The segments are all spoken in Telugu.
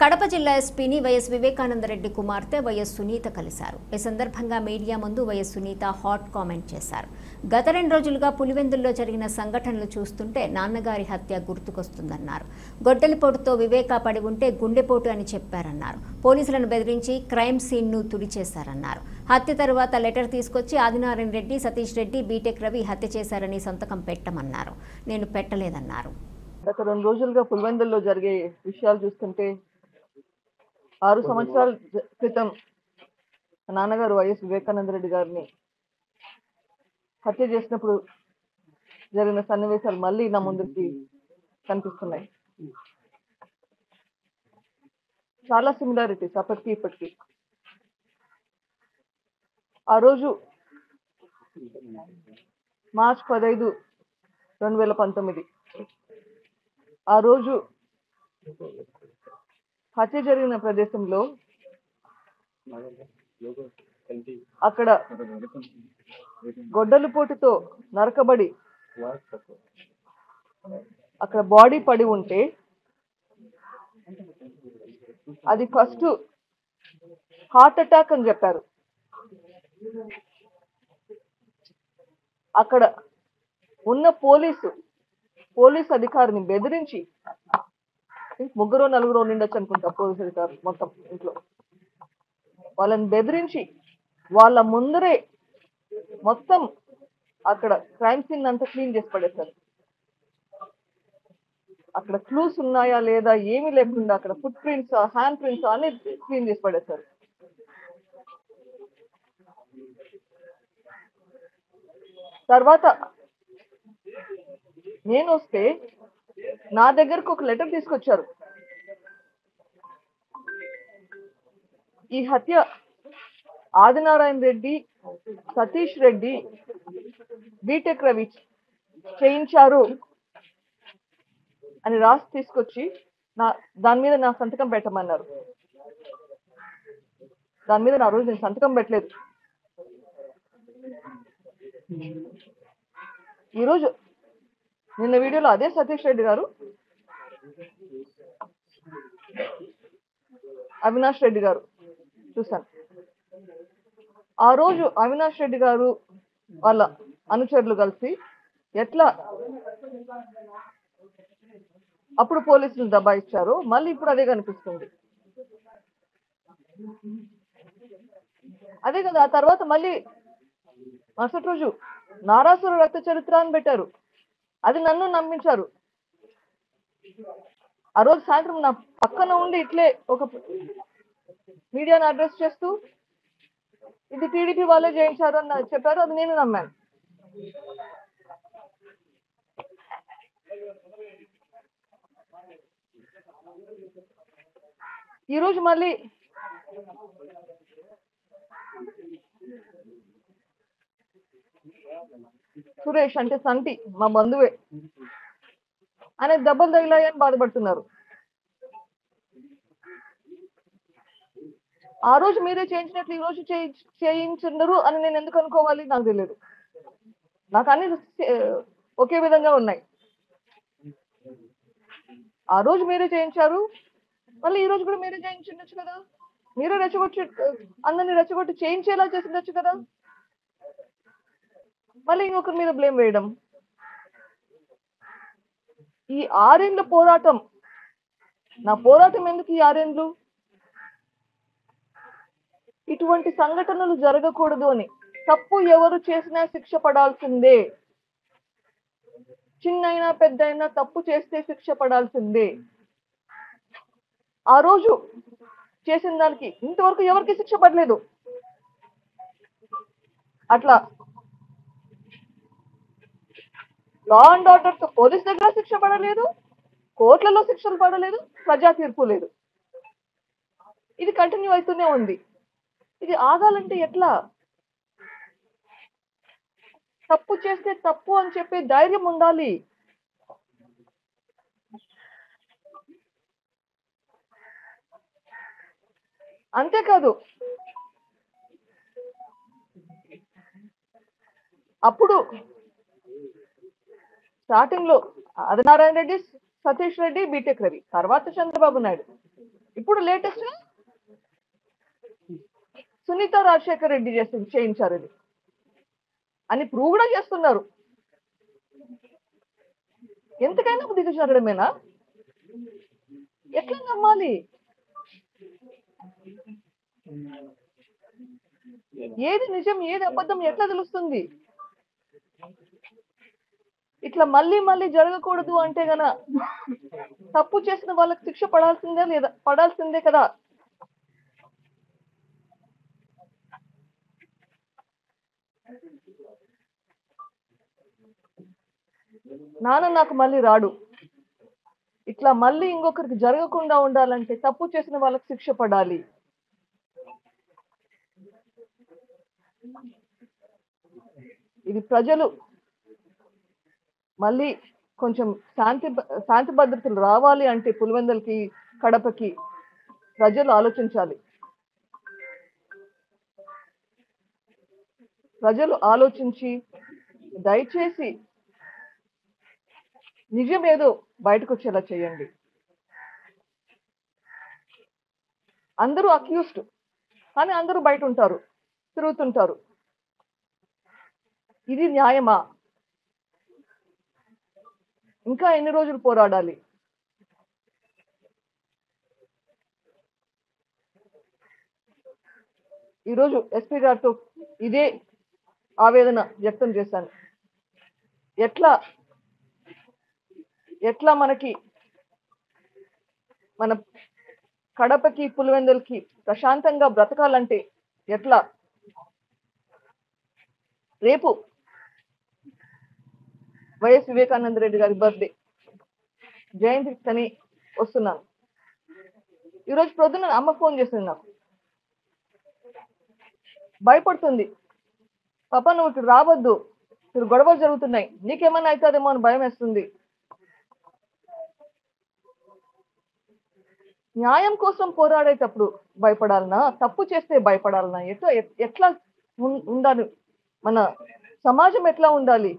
కడప జిల్లా ఎస్పీని వైఎస్ వివేకానందరెడ్డి కుమార్తె వైఎస్ సునీత కలిశారు. ఈ సందర్భంగా మీడియా ముందు వైఎస్ సునీత హాట్ కామెంట్ చేశారు. గత 2 రోజులుగా పులివెందుల్లో జరిగిన సంఘటనలు చూస్తుంటే నాన్నగారి హత్య గుర్తుకొస్తుందన్నారు. గొడ్డలిపోటుతో వివేక పడి ఉంటే గుండెపోటు అని చెప్పారన్నారు. పోలీసులను బెదిరించి క్రైమ్ సీన్ను తుడిచేశారన్నారు. హత్య తరువాత లెటర్ తీసుకొచ్చి ఆదినారాయణ రెడ్డి, సతీష్ రెడ్డి, బీటెక్ రవి హత్య చేశారని సంతకం పెట్టమన్నారు. నేను పెట్టలేదన్నారు. గత 2 రోజులుగా పులివెందుల్లో జరిగే విషయాలు చూస్తుంటే 6 సంవత్సరాల క్రితం నాన్నగారు వైఎస్ వివేకానందరెడ్డి గారిని హత్య చేసినప్పుడు జరిగిన సన్నివేశాలు మళ్ళీ నా ముందుకి కనిపిస్తున్నాయి. చాలా సిమిలారిటీస్ అప్పటికి ఇప్పటికి. ఆ రోజు మార్చ్ 15, 2019 ఆ రోజు హత్య జరిగిన ప్రదేశంలో అక్కడ గొడ్డలిపోటుతో నరకబడి అక్కడ బాడీ పడి ఉంటే అది ఫస్ట్ హార్ట్ అటాక్ అని చెప్పారు. అక్కడ ఉన్న పోలీస్ అధికారిని బెదిరించి, 3-4 ఉండొచ్చు అనుకుంటా పోలీసు అధికారులు మొత్తం ఇంట్లో, వాళ్ళని బెదిరించి వాళ్ళ ముందరే మొత్తం అక్కడ క్రైమ్ సీన్ అంతా క్లీన్ చేసి పడేశారు. అక్కడ క్లూస్ ఉన్నాయా లేదా ఏమీ లేకుండా అక్కడ ఫుట్ ప్రింట్స్, హ్యాండ్ ప్రింట్స్ అన్ని క్లీన్ చేసి పడేశారు. తర్వాత నేను వస్తే నా దగ్గరకు ఒక లెటర్ తీసుకొచ్చారు. ఈ హత్య ఆదినారాయణ రెడ్డి, సతీష్ రెడ్డి, బీటెక్ రవి చేయించారు అని రాసి తీసుకొచ్చి దాని మీద నా సంతకం పెట్టమన్నారు. దాని మీద నా రోజు నేను సంతకం పెట్టలేదు. ఈరోజు నిన్న వీడియోలో అదే సతీష్ రెడ్డి గారు, అవినాష్ రెడ్డి గారు చూశాను. ఆ రోజు అవినాష్ రెడ్డి గారు వాళ్ళ అనుచరులు కలిసి ఎట్లా అప్పుడు పోలీసులు దబాయిచ్చారు, మళ్ళీ ఇప్పుడు అదే కనిపిస్తుంది. అదే కదా, ఆ తర్వాత మళ్ళీ మరుసటి రోజు నారాసుర రక్త చరిత్ర అని పెట్టారు. అది నన్ను నమ్మించారు. ఆ రోజు సాయంత్రం నా పక్కన ఉండి ఇట్లే ఒక మీడియాను అడ్రస్ చేస్తూ ఇది టీడీపీ వాళ్ళే చేయించారు అని చెప్పారు. అది నేను నమ్మాను. ఈరోజు మళ్ళీ సురేష్ అంటే సంటి మా బంధువే, ఆయన దెబ్బలు తగిలాయని బాధపడుతున్నారు. ఆ రోజు మీరే చేయించినట్లు ఈ రోజు చేయించుండరు అని నేను ఎందుకు అనుకోవాలి? నాకు తెలియదు. నాకు అన్ని ఒకే విధంగా ఉన్నాయి. ఆ రోజు మీరే చేయించారు, మళ్ళీ ఈ రోజు కూడా మీరే చేయించుండొచ్చు కదా. మీరే రెచ్చగొట్టి అందరినీ రెచ్చగొట్టి చేయించేలా చేసిండొచ్చు కదా. మళ్ళీ ఇంకొకరి మీద బ్లేమ్ వేయడం. ఈ 6 ఏళ్ల పోరాటం, నా పోరాటం ఎందుకు ఈ 6 ఏళ్ళు? ఇటువంటి సంఘటనలు జరగకూడదు అని. తప్పు ఎవరు చేసినా శిక్ష పడాల్సిందే. చిన్నైనా పెద్దయినా తప్పు చేస్తే శిక్ష పడాల్సిందే. ఆ రోజు చేసిన దానికి ఇంతవరకు ఎవరికి శిక్ష పడలేదు. అట్లా లా అండ్ ఆర్డర్ తో పోలీస్ దగ్గర శిక్ష పడలేదు, కోర్టులలో శిక్షలు పడలేదు, ప్రజా తీర్పు లేదు. ఇది కంటిన్యూ అవుతూనే ఉంది. ఇది ఆగాలంటే ఎట్లా? తప్పు చేస్తే తప్పు అని చెప్పే ధైర్యం ఉండాలి. అంతేకాదు, అప్పుడు స్టార్టింగ్ లో ఆదినారాయణ రెడ్డి, సతీష్ రెడ్డి, బీటెక్ రవి, తర్వాత చంద్రబాబు నాయుడు, ఇప్పుడు లేటెస్ట్ సునీత రాజశేఖర్ రెడ్డి చేయించారు ఇది అని ప్రూవ్ కూడా చేస్తున్నారు. ఎంతకైనా దిగజారడమేనా? ఎట్లా నమ్మాలి? ఏది నిజం ఏది అబద్ధం ఎట్లా తెలుస్తుంది? ఇట్లా మళ్ళీ మళ్ళీ జరగకూడదు అంటే గన తప్పు చేసిన వాళ్ళకి శిక్ష పడాల్సిందే కదా. నాన్న నాకు మళ్ళీ రాడు. ఇట్లా మళ్ళీ ఇంకొకరికి జరగకుండా ఉండాలంటే తప్పు చేసిన వాళ్ళకి శిక్ష పడాలి. ఇది ప్రజలు మళ్ళీ కొంచెం శాంతి భద్రతలు రావాలి అంటే పులివెందులకి కడపకి ప్రజలు ఆలోచించాలి. ప్రజలు ఆలోచించి దయచేసి నిజం ఏదో బయటకు వచ్చేలా చేయండి. అందరూ అక్యూస్డ్ కానీ అందరూ బయట ఉంటారు, తిరుగుతుంటారు. ఇది న్యాయమా? ఇంకా ఎన్ని రోజులు పోరాడాలి? ఈరోజు ఎస్పీ గారితో ఇదే ఆవేదన వ్యక్తం చేశాను. ఎట్లా మనకి మన కడపకి పులివెందులకి ప్రశాంతంగా బ్రతకాలంటే ఎట్లా? రేపు వైఎస్ వివేకానంద రెడ్డి గారి బర్త్డే జయంతిని వస్తున్నాను. ఈరోజు ప్రొద్దున అమ్మ ఫోన్ చేసింది నాకు, భయపడుతుంది. పాప నువ్వు ఇక్కడ రావద్దు, ఇక్కడ గొడవలు జరుగుతున్నాయి, నీకేమన్నా అవుతుందేమో అని భయం వేస్తుంది. న్యాయం కోసం పోరాడేటప్పుడు భయపడాలనా? తప్పు చేస్తే భయపడాలనా? ఎట్లా ఉండాలి? మన సమాజం ఎట్లా ఉండాలి?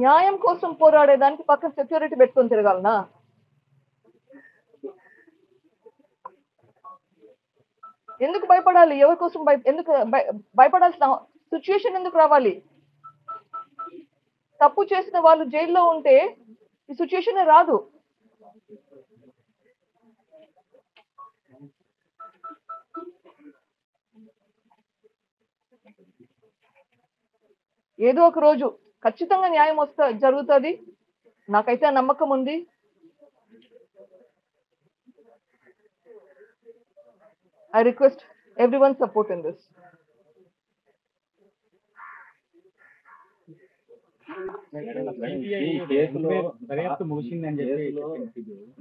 న్యాయం కోసం పోరాడేదానికి పక్కన సెక్యూరిటీ పెట్టుకొని తిరగాలనా? ఎందుకు భయపడాలి? ఎవరి కోసం ఎందుకు భయపడాల్సిన సిచ్యువేషన్ ఎందుకు రావాలి? తప్పు చేసిన వాళ్ళు జైల్లో ఉంటే ఈ సిచ్యువేషన్ రాదు. ఏదో ఒక రోజు ఖచ్చితంగా న్యాయం జరుగుతుంది. నాకైతే ఆ నమ్మకం ఉంది. I request everyone's support in this. దర్యాప్తు ముగిసిందని చెప్పి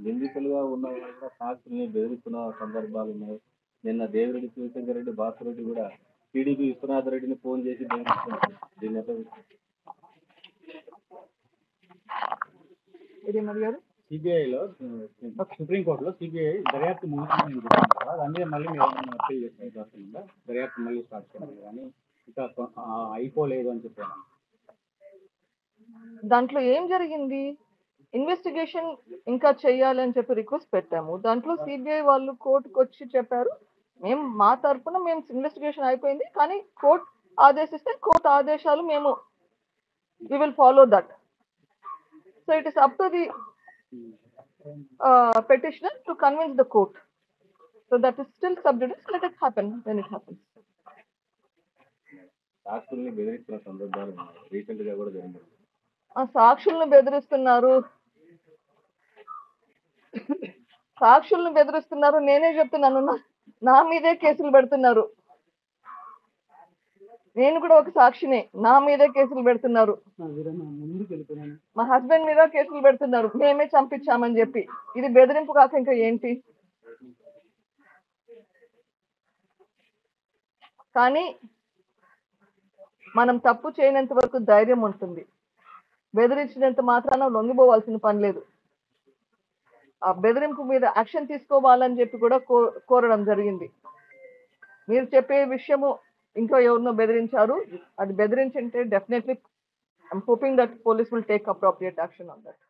నిందితులుగా ఉన్న సాక్షుల్ని బెదిరిస్తున్న సందర్భాలు ఉన్నాయి. నిన్న దేవిరెడ్డి శివశంకర్ రెడ్డి భాస్కర్ కూడా టీడీపీ విశ్వనాథ రెడ్డిని ఫోన్ చేసి బెదిరిస్తున్నారు. సిబిఐలో సుప్రీంకోర్టులో సిబిఐ దర్యాప్తు ముగిసిందని చెప్తున్నారు. అందుకే మళ్ళీ మీరు అప్పీల్ చేస్తున్నారు, దర్యాప్తు మళ్ళీ స్టార్ట్ చేయాలి కానీ ఇంకా అయిపోలేదు అని చెప్పాను. దాంట్లో ఏం జరిగింది? ఇన్వెస్టిగేషన్ ఇంకా చెయ్యాలని చెప్పి రిక్వెస్ట్ పెట్టాము. దాంట్లో సిబిఐ వాళ్ళు కోర్టుకు వచ్చి చెప్పారు, మేము మా తరఫున ఇన్వెస్టిగేషన్ అయిపోయింది, కానీ కోర్టు ఆదేశిస్తే కోర్టు ఆదేశాలు మేము we will follow that. So it is up to the petitioner to convince the court. So that is still sub judice. Let it happen when it happens. సాక్షుల్ని బెదిరిస్తున్న సందర్భాలు రీసెంట్ గా కూడా జరిగింది. సాక్షుల్ని బెదిరిస్తున్నారు. నేనే చెప్తున్నాను, నా మీదే కేసులు పెడుతున్నారు. నేను కూడా ఒక సాక్షినే, నా మీదే కేసులు పెడుతున్నారు. మా హస్బెండ్ మీద కేసులు పెడుతున్నారు, మేమే చంపించామని చెప్పి. ఇది బెదిరింపు కాక ఇంకా ఏంటి? కానీ మనం తప్పు చేయనంత వరకు ధైర్యం ఉంటుంది. బెదిరించినంత మాత్రాన లొంగిపోవాల్సిన పని లేదు. ఆ బెదిరింపు మీద యాక్షన్ తీసుకోవాలని చెప్పి కూడా కోరడం జరిగింది. మీరు చెప్పే విషయము ఇంకా ఎవరినో బెదిరించారు, అది బెదిరించింటే definitely I'm hoping that police will take appropriate action on that.